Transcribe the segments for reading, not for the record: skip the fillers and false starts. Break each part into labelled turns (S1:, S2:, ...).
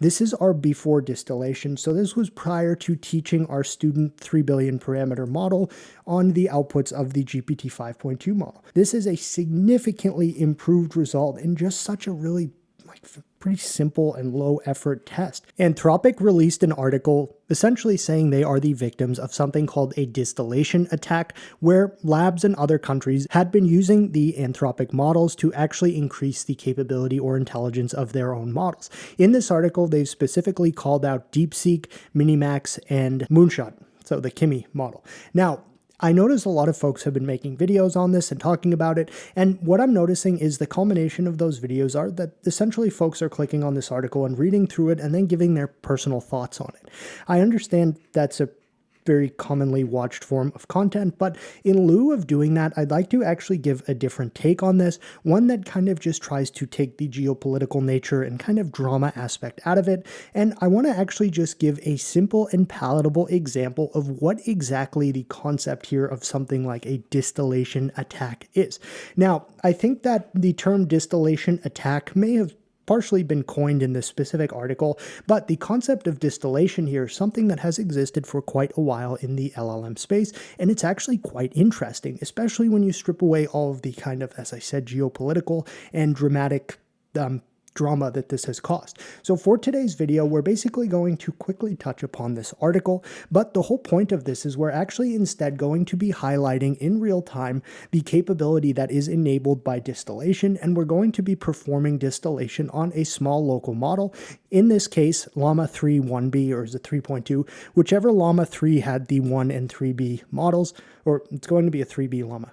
S1: This is our before distillation, so this was prior to teaching our student 3 billion parameter model on the outputs of the GPT 5.2 model. This is a significantly improved result in just such a really pretty simple and low effort test. Anthropic released an article essentially saying they are the victims of something called a distillation attack, where labs in other countries had been using the Anthropic models to actually increase the capability or intelligence of their own models. In this article, they've specifically called out DeepSeek, Minimax, and Moonshot, so the Kimi model. Now, I notice a lot of folks have been making videos on this and talking about it, and what I'm noticing is the culmination of those videos are that essentially folks are clicking on this article and reading through it and then giving their personal thoughts on it. I understand that's a very commonly watched form of content, but in lieu of doing that, I'd like to actually give a different take on this, one that kind of just tries to take the geopolitical nature and kind of drama aspect out of it, and I want to actually just give a simple and palatable example of what exactly the concept here of something like a distillation attack is. Now, I think that the term distillation attack may have partially been coined in this specific article, but the concept of distillation here is something that has existed for quite a while in the LLM space, and it's actually quite interesting, especially when you strip away all of the kind of, as I said, geopolitical and dramatic drama that this has caused. So for today's video, we're basically going to quickly touch upon this article, but the whole point of this is we're actually instead going to be highlighting in real time the capability that is enabled by distillation, and we're going to be performing distillation on a small local model. In this case, Llama 3 1B, or is it 3.2, whichever Llama 3 had the 1 and 3B models, or it's going to be a 3B Llama.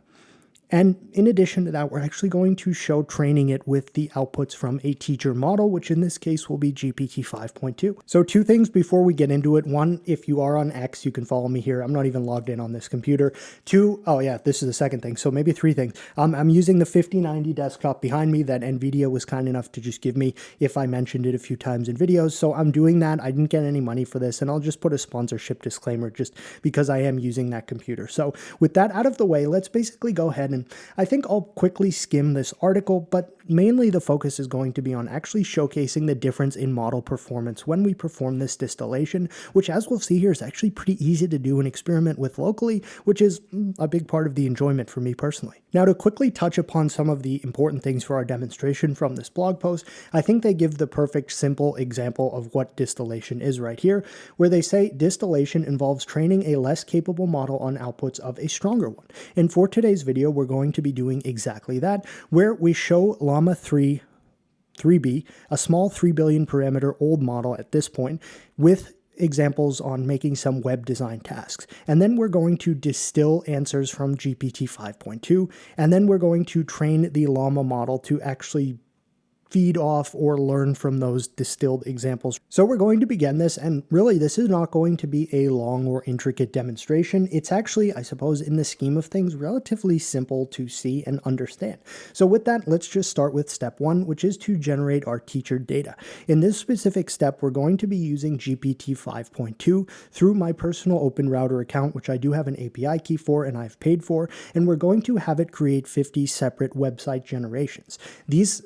S1: And in addition to that, we're actually going to show training it with the outputs from a teacher model, which in this case will be GPT 5.2. So two things before we get into it. One, if you are on X, you can follow me here. I'm not even logged in on this computer. Two, oh yeah, this is the second thing. So maybe three things. I'm using the 5090 desktop behind me that NVIDIA was kind enough to just give me if I mentioned it a few times in videos. So I'm doing that. I didn't get any money for this, and I'll just put a sponsorship disclaimer just because I am using that computer. So with that out of the way, let's basically go ahead and I think I'll quickly skim this article, but mainly the focus is going to be on actually showcasing the difference in model performance when we perform this distillation, which, as we'll see here, is actually pretty easy to do and experiment with locally, which is a big part of the enjoyment for me personally. Now, to quickly touch upon some of the important things for our demonstration from this blog post, I think they give the perfect simple example of what distillation is right here, where they say distillation involves training a less capable model on outputs of a stronger one. And for today's video, we're going to be doing exactly that, where we show Llama 3B, a small 3 billion parameter old model at this point, with examples on making some web design tasks. And then we're going to distill answers from GPT 5.2, and then we're going to train the Llama model to actually feed off or learn from those distilled examples. So we're going to begin this, and really this is not going to be a long or intricate demonstration. It's actually, I suppose, in the scheme of things, relatively simple to see and understand. So with that, let's just start with step one, which is to generate our teacher data. In this specific step, we're going to be using GPT 5.2 through my personal Open Router account, which I do have an API key for and I've paid for, and we're going to have it create 50 separate website generations. These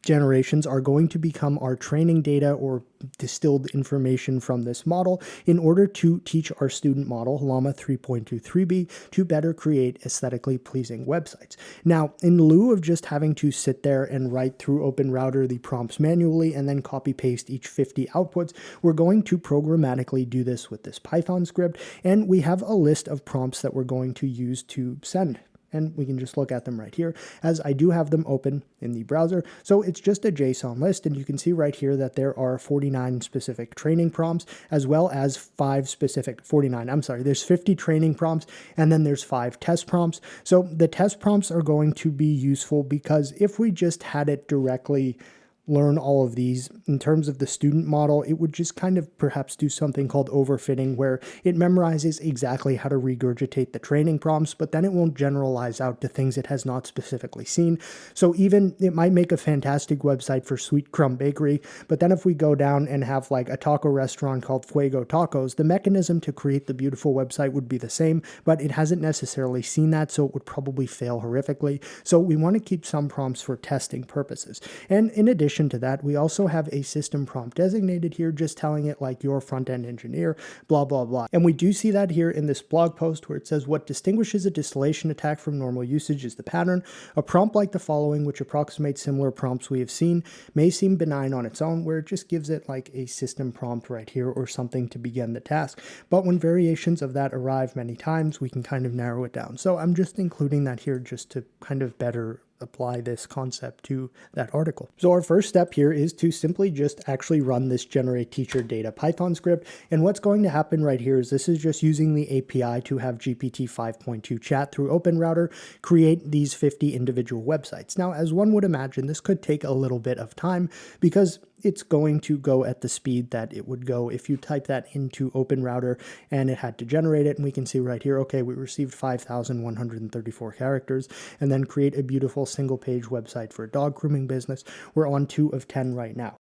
S1: generations are going to become our training data or distilled information from this model in order to teach our student model, Llama 3.23b, to better create aesthetically pleasing websites. Now, in lieu of just having to sit there and write through Open Router the prompts manually and then copy paste each 50 outputs, we're going to programmatically do this with this Python script, and we have a list of prompts that we're going to use to send. And we can just look at them right here, as I do have them open in the browser. So it's just a JSON list, and you can see right here that there are 49 specific training prompts, as well as 5 specific, 49, I'm sorry, there's 50 training prompts, and then there's 5 test prompts. So the test prompts are going to be useful because if we just had it directly learn all of these in terms of the student model, it would just kind of perhaps do something called overfitting, where it memorizes exactly how to regurgitate the training prompts, but then it won't generalize out to things it has not specifically seen. So even it might make a fantastic website for Sweet Crumb Bakery, but then if we go down and have like a taco restaurant called Fuego Tacos, the mechanism to create the beautiful website would be the same, but it hasn't necessarily seen that, so it would probably fail horrifically. So we want to keep some prompts for testing purposes. And in addition, addition to that, we also have a system prompt designated here, just telling it like your front-end engineer, blah, blah, blah. And we do see that here in this blog post where it says what distinguishes a distillation attack from normal usage is the pattern. A prompt like the following, which approximates similar prompts we have seen, may seem benign on its own, where it just gives it like a system prompt right here or something to begin the task. But when variations of that arrive many times, we can kind of narrow it down. So I'm just including that here just to kind of better apply this concept to that article. So our first step here is to simply just actually run this generate teacher data Python script. And what's going to happen right here is this is just using the API to have GPT 5.2 chat through OpenRouter create these 50 individual websites. Now, as one would imagine, this could take a little bit of time because it's going to go at the speed that it would go if you type that into OpenRouter and it had to generate it. And we can see right here, okay, we received 5,134 characters, and then create a beautiful single page website for a dog grooming business. We're on 2 of 10 right now.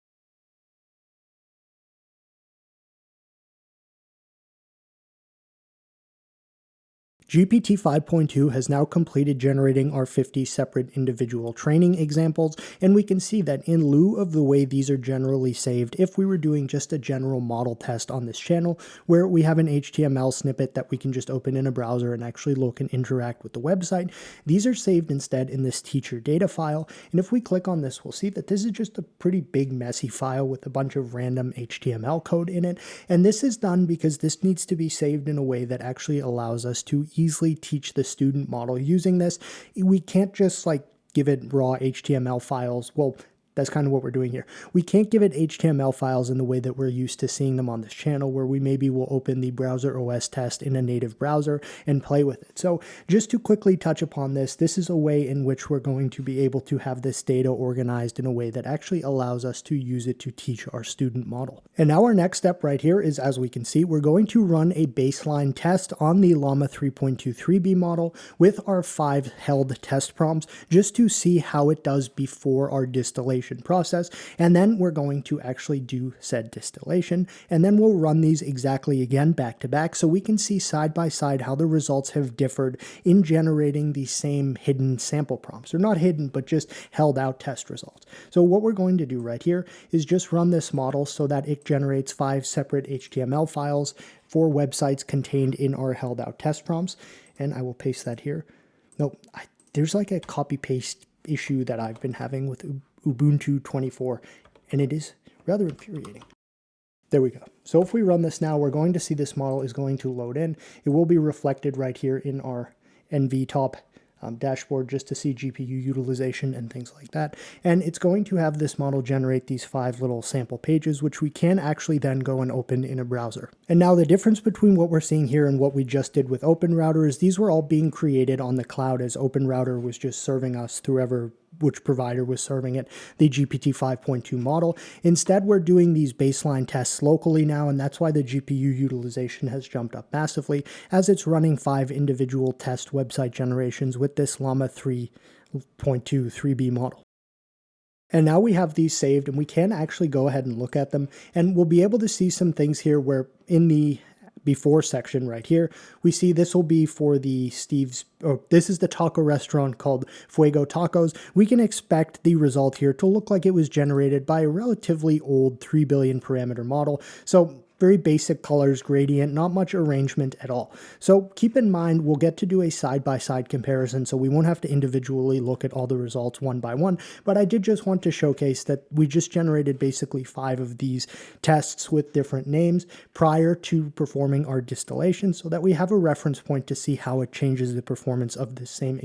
S1: GPT 5.2 has now completed generating our 50 separate individual training examples, and we can see that in lieu of the way these are generally saved, if we were doing just a general model test on this channel, where we have an HTML snippet that we can just open in a browser and actually look and interact with the website, these are saved instead in this teacher data file. And if we click on this, we'll see that this is just a pretty big messy file with a bunch of random HTML code in it. And this is done because this needs to be saved in a way that actually allows us to easily teach the student model using this. We can't just like give it raw HTML files. Well, that's kind of what we're doing here. We can't give it HTML files in the way that we're used to seeing them on this channel, where we maybe will open the browser OS test in a native browser and play with it. So just to quickly touch upon this, this is a way in which we're going to be able to have this data organized in a way that actually allows us to use it to teach our student model. And now our next step right here is, as we can see, we're going to run a baseline test on the Llama 3.23b model with our 5 held test prompts just to see how it does before our distillation process, and then we're going to actually do said distillation, and then we'll run these exactly again back to back so we can see side by side how the results have differed in generating the same hidden sample prompts. They're not hidden, but just held out test results. So what we're going to do right here is just run this model so that it generates 5 separate HTML files for websites contained in our held out test prompts, and I will paste that here. No, there's like a copy paste issue that I've been having with Ubuntu 24, and it is rather infuriating. There we go. So if we run this now, we're going to see this model is going to load in. It will be reflected right here in our NVTop dashboard just to see GPU utilization and things like that. And it's going to have this model generate these 5 little sample pages, which we can actually then go and open in a browser. And now the difference between what we're seeing here and what we just did with OpenRouter is these were all being created on the cloud, as OpenRouter was just serving us through which provider was serving it, the GPT 5.2 model. Instead, we're doing these baseline tests locally now, and that's why the GPU utilization has jumped up massively, as it's running 5 individual test website generations with this Llama 3.23b model. And now we have these saved, and we can actually go ahead and look at them, and we'll be able to see some things here where in the before section right here, we see this will be for the this is the taco restaurant called Fuego Tacos. We can expect the result here to look like it was generated by a relatively old 3 billion parameter model. So very basic colors, gradient, not much arrangement at all. So keep in mind, we'll get to do a side-by-side comparison, so we won't have to individually look at all the results one by one, but I did just want to showcase that we just generated basically 5 of these tests with different names prior to performing our distillation, so that we have a reference point to see how it changes the performance of the same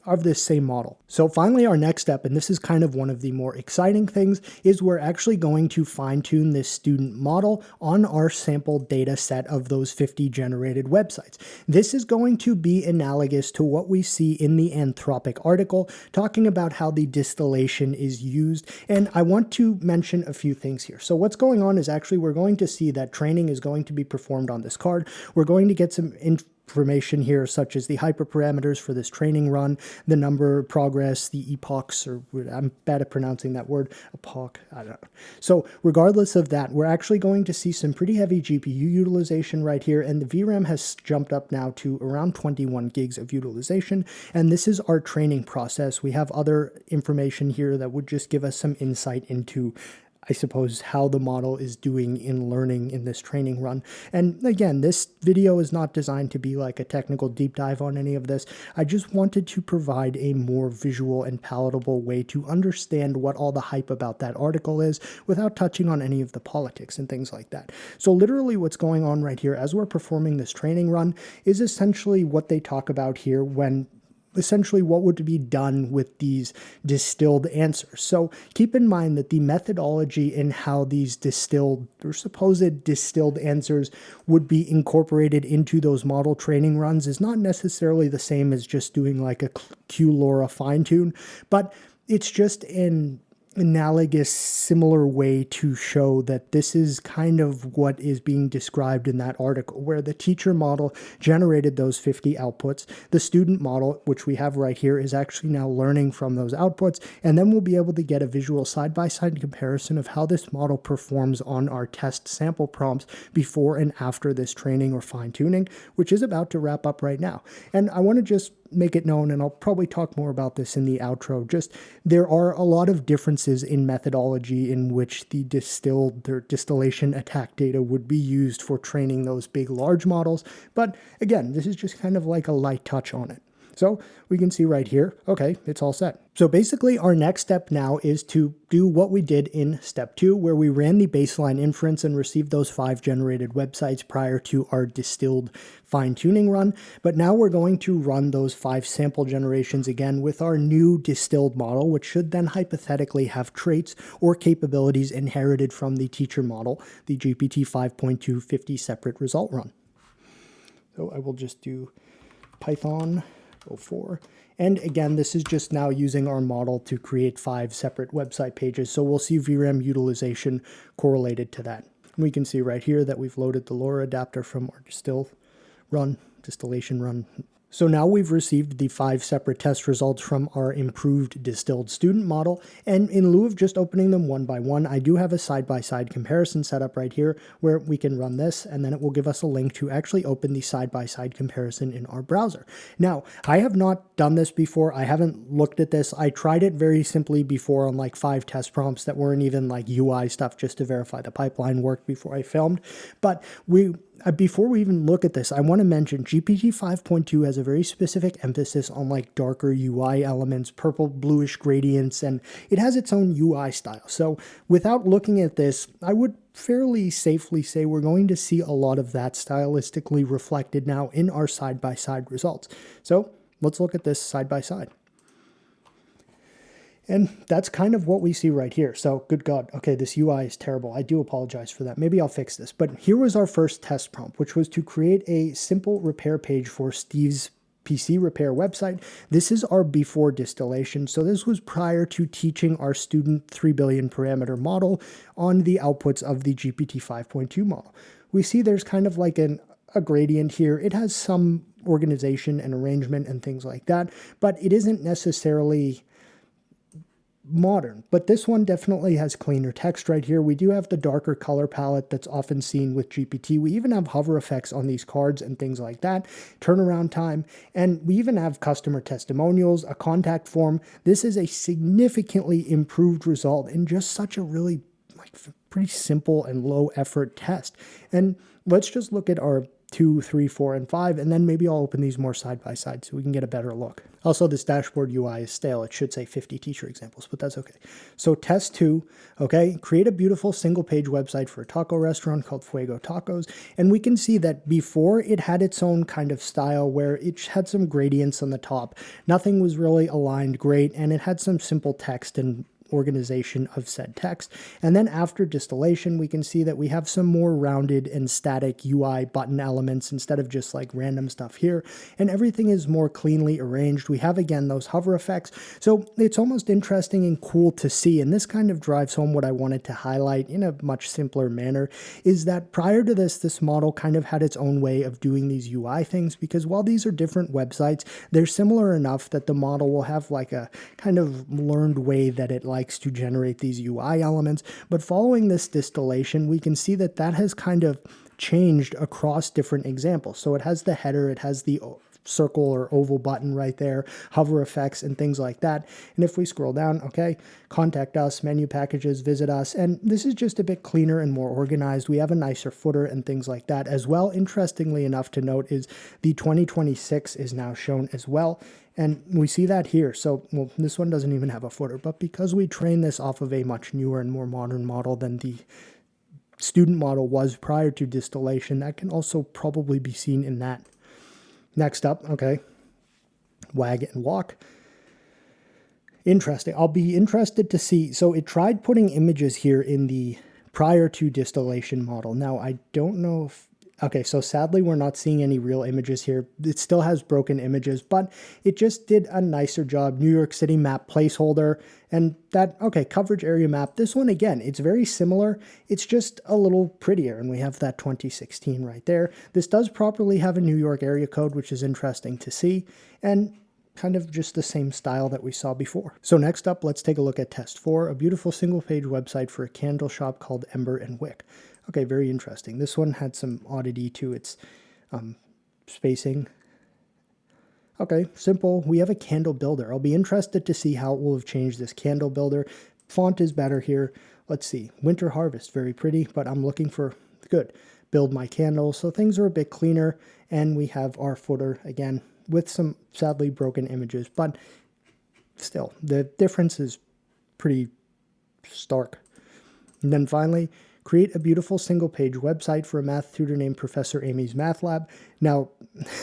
S1: of this same model. So finally, our next step, and this is kind of one of the more exciting things, is we're actually going to fine-tune this student model on our sample data set of those 50 generated websites. This is going to be analogous to what we see in the Anthropic article, talking about how the distillation is used. And I want to mention a few things here. So what's going on is actually we're going to see that training is going to be performed on this card. We're going to get some information here, such as the hyperparameters for this training run, the number, progress, the epochs, or I'm bad at pronouncing that word, epoch, I don't know. So regardless of that, we're actually going to see some pretty heavy GPU utilization right here, and the VRAM has jumped up now to around 21 gigs of utilization, and this is our training process. We have other information here that would just give us some insight into, I suppose, how the model is doing in learning in this training run. And again, this video is not designed to be like a technical deep dive on any of this. I just wanted to provide a more visual and palatable way to understand what all the hype about that article is without touching on any of the politics and things like that. So literally what's going on right here as we're performing this training run is essentially what they talk about here when essentially what would be done with these distilled answers. So keep in mind that the methodology in how these distilled or supposed distilled answers would be incorporated into those model training runs is not necessarily the same as just doing like a Q-LoRa fine-tune, but it's just an analogous, similar way to show that this is kind of what is being described in that article, where the teacher model generated those 50 outputs. The student model, which we have right here, is actually now learning from those outputs, and then we'll be able to get a visual side-by-side comparison of how this model performs on our test sample prompts before and after this training or fine-tuning, which is about to wrap up right now. And I want to just make it known, and I'll probably talk more about this in the outro, just there are a lot of differences in methodology in which the distillation attack data would be used for training those big, large models. But again, this is just kind of like a light touch on it. So we can see right here, okay, it's all set. So basically our next step now is to do what we did in step 2, where we ran the baseline inference and received those 5 generated websites prior to our distilled fine-tuning run. But now we're going to run those 5 sample generations again with our new distilled model, which should then hypothetically have traits or capabilities inherited from the teacher model, the GPT 5.2 50 separate result run. So I will just do Python 04. And again, this is just now using our model to create 5 separate website pages. So we'll see VRAM utilization correlated to that. And we can see right here that we've loaded the LoRa adapter from our distillation run. So now we've received the 5 separate test results from our improved distilled student model, and in lieu of just opening them one by one, I do have a side-by-side comparison set up right here where we can run this, and then it will give us a link to actually open the side-by-side comparison in our browser. Now, I have not done this before. I haven't looked at this. I tried it very simply before on like 5 test prompts that weren't even like UI stuff just to verify the pipeline worked before I filmed, but before we even look at this, I want to mention GPT 5.2 has a very specific emphasis on like darker UI elements, purple bluish gradients, and it has its own UI style. So without looking at this, I would fairly safely say we're going to see a lot of that stylistically reflected now in our side-by-side results. So let's look at this side-by-side. And that's kind of what we see right here. So good God, okay, this UI is terrible. I do apologize for that. Maybe I'll fix this. But here was our first test prompt, which was to create a simple repair page for Steve's PC repair website. This is our before distillation. So this was prior to teaching our student 3 billion parameter model on the outputs of the GPT 5.2 model. We see there's kind of like a gradient here. It has some organization and arrangement and things like that, but it isn't necessarily modern. But this one definitely has cleaner text right here. We do have the darker color palette that's often seen with GPT. We even have hover effects on these cards and things like that, turnaround time, and we even have customer testimonials, a contact form. This is a significantly improved result in just such a really pretty simple and low effort test. And let's just look at our 2, 3, 4, and 5, and then maybe I'll open these more side by side so we can get a better look. Also, this dashboard UI is stale. It should say 50 teacher examples, but that's okay. So test 2, okay, create a beautiful single page website for a taco restaurant called Fuego Tacos, and we can see that before it had its own kind of style where it had some gradients on the top. Nothing was really aligned great, and it had some simple text and organization of said text. And then after distillation, we can see that we have some more rounded and static UI button elements instead of just like random stuff here. And everything is more cleanly arranged. We have again those hover effects. So it's almost interesting and cool to see. And this kind of drives home what I wanted to highlight in a much simpler manner, is that prior to this model kind of had its own way of doing these UI things, because while these are different websites, they're similar enough that the model will have like a kind of learned way that it likes to generate these UI elements. But following this distillation, we can see that that has kind of changed across different examples. So it has the header, it has the circle or oval button right there, hover effects and things like that. And if we scroll down, okay, contact us, menu packages, visit us, and this is just a bit cleaner and more organized. We have a nicer footer and things like that as well. Interestingly enough to note is the 2026 is now shown as well. And we see that here. So, well, this one doesn't even have a footer, but because we train this off of a much newer and more modern model than the student model was prior to distillation, that can also probably be seen in that. Next up, okay, wag and walk. Interesting. I'll be interested to see. So it tried putting images here in the prior to distillation model. Now, I don't know if, okay, so sadly we're not seeing any real images here. It still has broken images, but it just did a nicer job. New York City map placeholder and that, okay, coverage area map. This one, again, it's very similar. It's just a little prettier, and we have that 2016 right there. This does properly have a New York area code, which is interesting to see, and kind of just the same style that we saw before. So next up, let's take a look at test 4, a beautiful single-page website for a candle shop called Ember and Wick. Okay, very interesting. This one had some oddity to its spacing. Okay, simple. We have a candle builder. I'll be interested to see how it will have changed this candle builder. Font is better here. Let's see. Winter Harvest, very pretty, but I'm looking for, good, build my candle. So things are a bit cleaner, and we have our footer, again, with some sadly broken images, but still, the difference is pretty stark. And then finally, create a beautiful single-page website for a math tutor named Professor Amy's Math Lab. Now,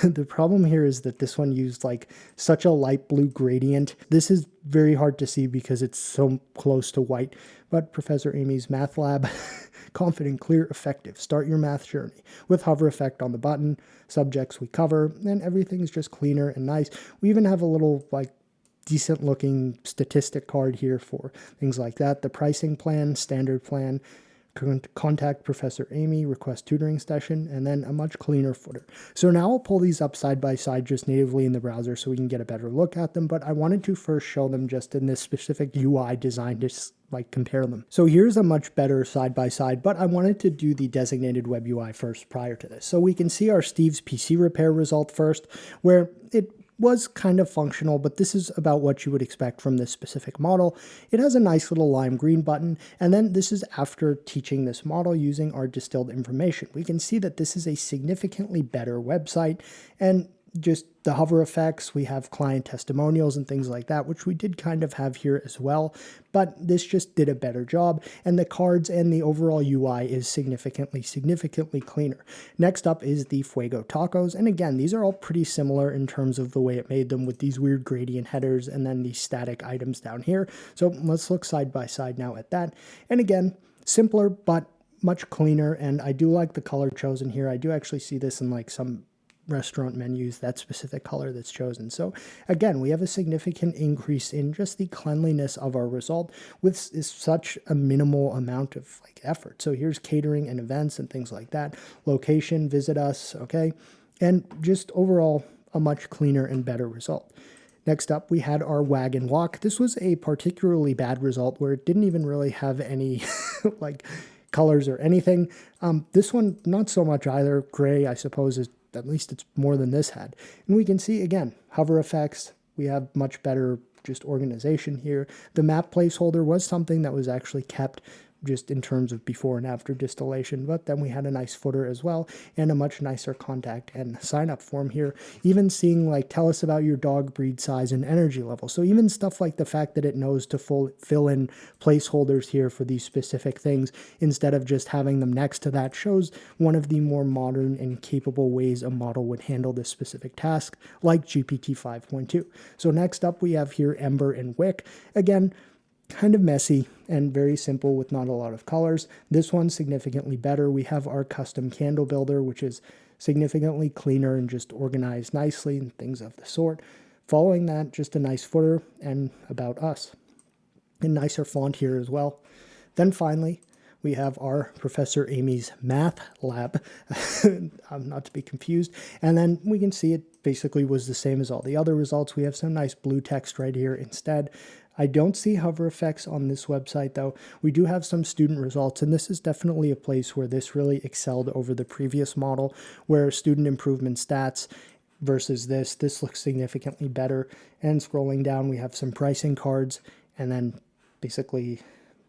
S1: the problem here is that this one used like such a light blue gradient. This is very hard to see because it's so close to white, but Professor Amy's Math Lab, confident, clear, effective. Start your math journey with hover effect on the button, subjects we cover, and everything's just cleaner and nice. We even have a little like decent looking statistic card here for things like that. The pricing plan, standard plan, contact Professor Amy, request tutoring session, and then a much cleaner footer. So now I'll pull these up side by side just natively in the browser so we can get a better look at them, but I wanted to first show them just in this specific UI design to like compare them. So here's a much better side by side, but I wanted to do the designated web UI first prior to this. So we can see our Steve's PC repair result first, where it was kind of functional, but this is about what you would expect from this specific model. It has a nice little lime green button, and then this is after teaching this model using our distilled information. We can see that this is a significantly better website, and just the hover effects, we have client testimonials and things like that, which we did kind of have here as well, but this just did a better job, and the cards and the overall UI is significantly cleaner. Next up is the Fuego Tacos, and again, these are all pretty similar in terms of the way it made them with these weird gradient headers and then these static items down here. So let's look side by side now at that, and again, simpler, but much cleaner, and I do like the color chosen here. I do actually see this in like some restaurant menus, that specific color that's chosen. So again, we have a significant increase in just the cleanliness of our result with such a minimal amount of like effort. So here's catering and events and things like that. Location, visit us, okay? And just overall, a much cleaner and better result. Next up, we had our wag and walk. This was a particularly bad result where it didn't even really have any like colors or anything. This one, not so much either. Gray, I suppose, is at least it's more than this had. And we can see, again, hover effects. We have much better just organization here. The map placeholder was something that was actually kept just in terms of before and after distillation, but then we had a nice footer as well and a much nicer contact and sign up form here. Even seeing like, tell us about your dog breed size and energy level. So even stuff like the fact that it knows to fill in placeholders here for these specific things instead of just having them next to that shows one of the more modern and capable ways a model would handle this specific task, like GPT 5.2. So next up we have here Ember and Wick. Again, kind of messy and very simple with not a lot of colors. This one's significantly better. We have our custom candle builder, which is significantly cleaner and just organized nicely and things of the sort. Following that, just a nice footer and about us. A nicer font here as well. Then finally, we have our Professor Amy's math lab, not to be confused. And then we can see it basically was the same as all the other results. We have some nice blue text right here instead. I don't see hover effects on this website though. We do have some student results, and this is definitely a place where this really excelled over the previous model, where student improvement stats versus this looks significantly better. And scrolling down, we have some pricing cards, and then basically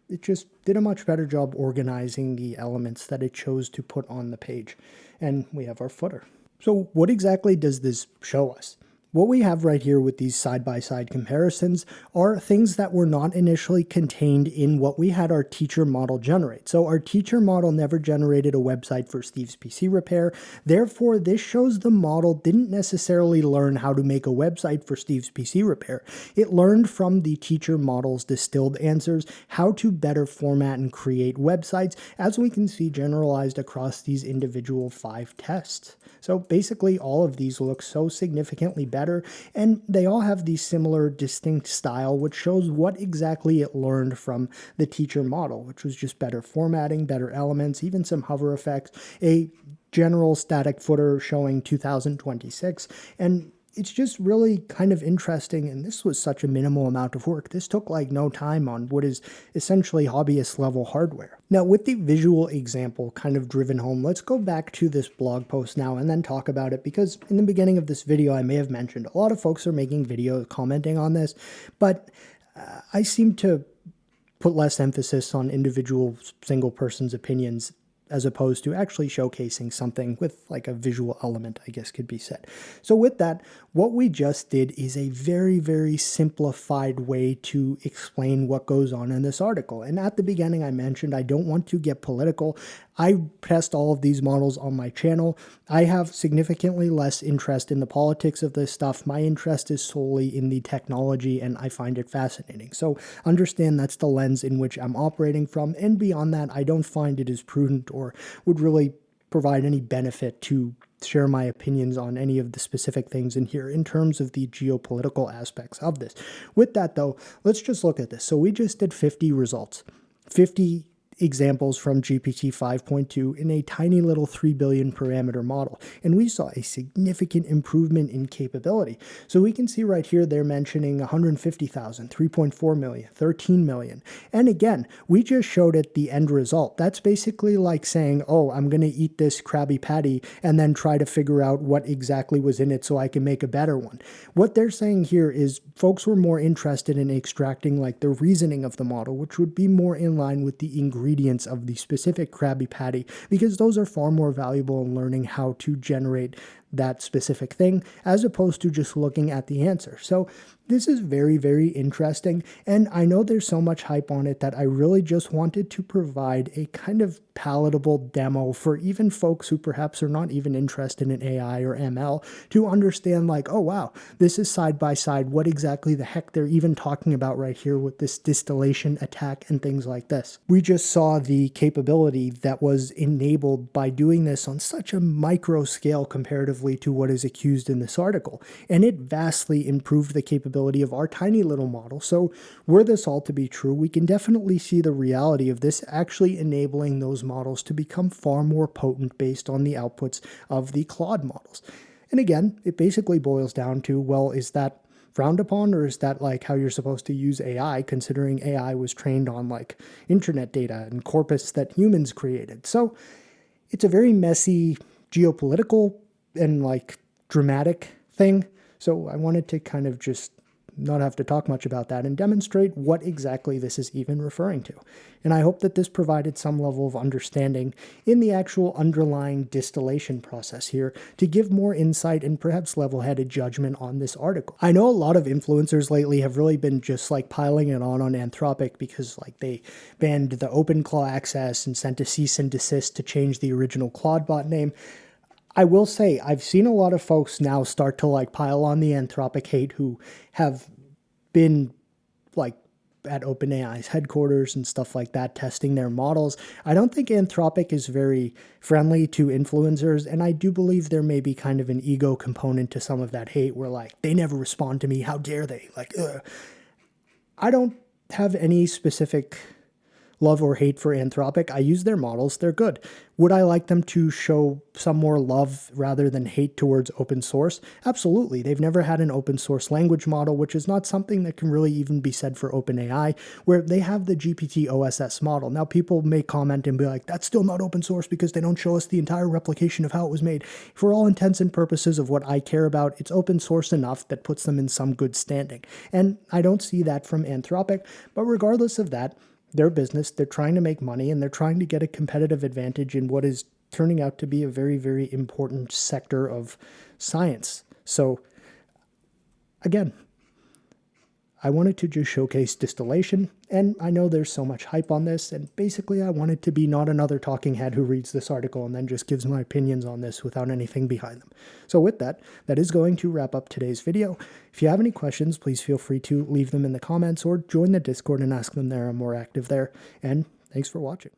S1: it just did a much better job organizing the elements that it chose to put on the page. And we have our footer. So what exactly does this show us? What we have right here with these side-by-side comparisons are things that were not initially contained in what we had our teacher model generate. So our teacher model never generated a website for Steve's PC repair. Therefore, this shows the model didn't necessarily learn how to make a website for Steve's PC repair. It learned from the teacher model's distilled answers how to better format and create websites, as we can see generalized across these individual 5 tests. So basically all of these look so significantly better, and they all have the similar distinct style, which shows what exactly it learned from the teacher model, which was just better formatting, better elements, even some hover effects, a general static footer showing 2026, and it's just really kind of interesting, and this was such a minimal amount of work. This took like no time on what is essentially hobbyist level hardware. Now, with the visual example kind of driven home, let's go back to this blog post now and then talk about it, because in the beginning of this video, I may have mentioned a lot of folks are making videos commenting on this, but I seem to put less emphasis on individual single person's opinions as opposed to actually showcasing something with like a visual element, I guess could be said. So with that, what we just did is a very, very simplified way to explain what goes on in this article. And at the beginning, I mentioned I don't want to get political. I test all of these models on my channel. I have significantly less interest in the politics of this stuff. My interest is solely in the technology, and I find it fascinating. So understand that's the lens in which I'm operating from. And beyond that, I don't find it as prudent or would really provide any benefit to share my opinions on any of the specific things in here in terms of the geopolitical aspects of this. With that though, let's just look at this. So we just did 50 results, 50 examples from GPT 5.2 in a tiny little 3 billion parameter model. And we saw a significant improvement in capability. So we can see right here, they're mentioning 150,000, 3.4 million, 13 million. And again, we just showed it the end result. That's basically like saying, oh, I'm going to eat this Krabby Patty and then try to figure out what exactly was in it so I can make a better one. What they're saying here is folks were more interested in extracting like the reasoning of the model, which would be more in line with the ingredients of the specific Krabby Patty, because those are far more valuable in learning how to generate that specific thing, as opposed to just looking at the answer. So this is very, very interesting, and I know there's so much hype on it that I really just wanted to provide a kind of palatable demo for even folks who perhaps are not even interested in AI or ML to understand like, oh wow, this is side by side what exactly the heck they're even talking about right here with this distillation attack and things like this. We just saw the capability that was enabled by doing this on such a micro scale comparatively to what is accused in this article, and it vastly improved the capability of our tiny little model. So were this all to be true, we can definitely see the reality of this actually enabling those models to become far more potent based on the outputs of the Claude models. And again, it basically boils down to, well, is that frowned upon, or is that like how you're supposed to use AI, considering AI was trained on like internet data and corpus that humans created? So it's a very messy geopolitical and like dramatic thing. So I wanted to kind of just not have to talk much about that and demonstrate what exactly this is even referring to. And I hope that this provided some level of understanding in the actual underlying distillation process here to give more insight and perhaps level-headed judgment on this article. I know a lot of influencers lately have really been just like piling it on Anthropic because like they banned the OpenClaw access and sent a cease and desist to change the original Claude name. I will say, I've seen a lot of folks now start to like pile on the Anthropic hate who have been like at OpenAI's headquarters and stuff like that, testing their models. I don't think Anthropic is very friendly to influencers, and I do believe there may be kind of an ego component to some of that hate where like, they never respond to me, how dare they? Like, ugh. I don't have any specific love or hate for Anthropic. I use their models. They're good. Would I like them to show some more love rather than hate towards open source? Absolutely. They've never had an open source language model, which is not something that can really even be said for OpenAI, where they have the GPT OSS model. Now, people may comment and be like, that's still not open source because they don't show us the entire replication of how it was made. For all intents and purposes of what I care about, it's open source enough that puts them in some good standing. And I don't see that from Anthropic, but regardless of that, their business, they're trying to make money, and they're trying to get a competitive advantage in what is turning out to be a very, very important sector of science. So again, I wanted to just showcase distillation, and I know there's so much hype on this, and basically I wanted to be not another talking head who reads this article and then just gives my opinions on this without anything behind them. So with that, that is going to wrap up today's video. If you have any questions, please feel free to leave them in the comments or join the Discord and ask them there. I'm more active there, and thanks for watching.